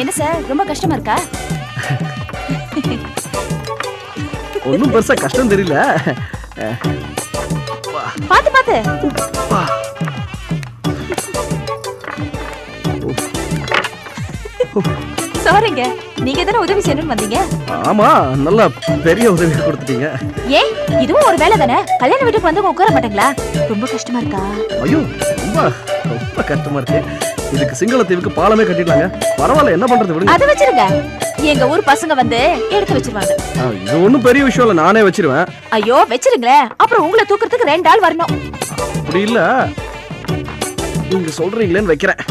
என்ன சார் ரொம்ப கஷ்டமா இருக்கா? ஒன்னும் பெருசா கஷ்டம் தெரியல. பாத்து பாத்து. சாரிங்க, நீங்க தான உதவி செய்யணும்னு வந்தீங்க. ஆமா, நல்ல பெரிய உதவி கொடுத்துட்டீங்க. ஏன் இதுவும் ஒரு வேலை தானே? கல்யாண வீட்டுக்கு வந்து உட்கார மாட்டீங்களா? ரொம்ப கஷ்டமா இருக்கா? ஐயோ, ரொம்ப கஷ்டமா இருக்கு. இதுக்கு சிங்களத்தீவுக்கு பாலமே கட்டிடலாங்க. பரவாயில்ல, என்ன பண்றது விடுங்க. அதை வச்சிருங்க, எங்க ஊர் பசங்க வந்து எடுத்து வச்சிருவாங்க. இது ஒண்ணும் பெரிய விஷயம் இல்ல, நானே வச்சிருவேன். ஐயோ வச்சிருங்களேன், அப்புறம் உங்களை தூக்குறதுக்கு 2 ஆள் வரணும். அப்படி இல்ல, நீங்க சொல்றீங்களேன்னு வைக்கிறேன்.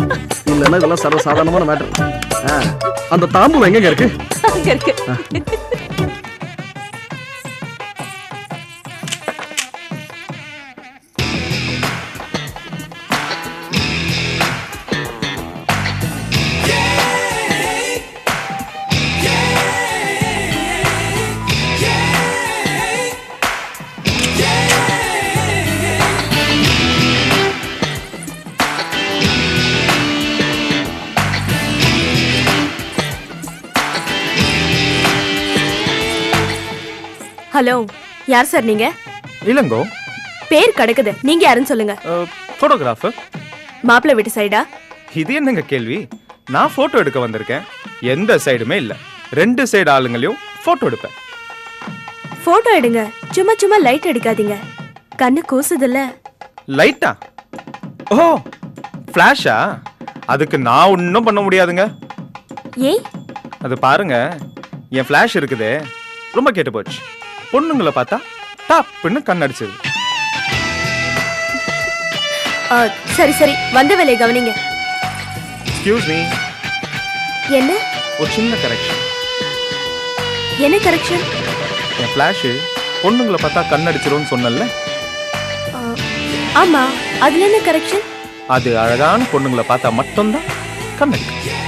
இல்லன்னா இதெல்லாம் சர்வ சாதாரணமான மேட்டர். அந்த தாம்பூலம் எங்க இருக்கு? அங்க இருக்கு. ஹலோ, யார் சார் நீங்க? இளங்கோ. பேர் கிடக்குது, நீங்க யாருன்னு சொல்லுங்க. போட்டோகிராஃபர். மாப்பிள்ளை வீட்டு சைடா? இது என்னங்க கேள்வி? நான் போட்டோ எடுக்க வந்திருக்கேன். எந்த சைடுமே இல்ல, 2 சைடு ஆளுங்களையும் போட்டோ எடுப்பேன். போட்டோ எடுங்க, சும்மா சும்மா லைட் அடிக்காதீங்க, கண்ணு கூசுதுல்ல. லைட்டா? ஓ, ஃபிளாஷா? அதுக்கு நான் ஒன்றும் பண்ண முடியாதுங்க. ஏன்? அது பாருங்க, என் ஃபிளாஷ் இருக்குதே ரொம்ப கேட்டு போச்சு. பொண்ணுங்களை பார்த்தா டாப்னு கண்ணடிச்சது. சரி சரி, வந்த வேலையை கவனிங்க. Excuse me. என்ன? ஒரு சின்ன கரெக்ஷன். என்ன கரெக்ஷன்? என் ஃபிளாஷ் பொண்ணுங்களை பார்த்தா கண்ணடிச்சிரும்னு சொன்னல. ஆமா, அதுல என்ன கரெக்ஷன்? அது அழகான பொண்ணுங்களை பார்த்தா மட்டும்தான் கண்ணடிக்கும்.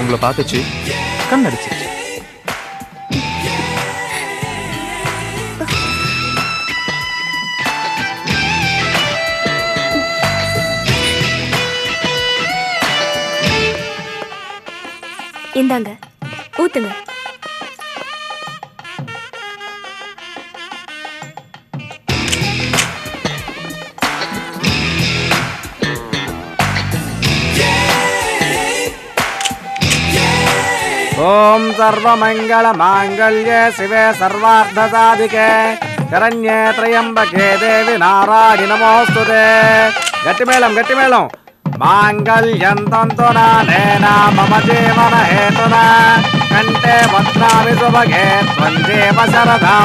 உங்களை பார்த்துச்சு, கண்ணடிச்சிருச்சு. இந்தாங்க, ஊத்துங்க. ओम सर्वमंगल मांगल्ये शिवे सर्वार्थ साधिके शरण्ये त्र्यंबके देवी नारायणि नमोस्तुते. गट्टी मेलम मांगल्यं तन्तु नानेन मम जीवन हेतुना कंठे भद्रामि सुभगे त्वं देव शरदां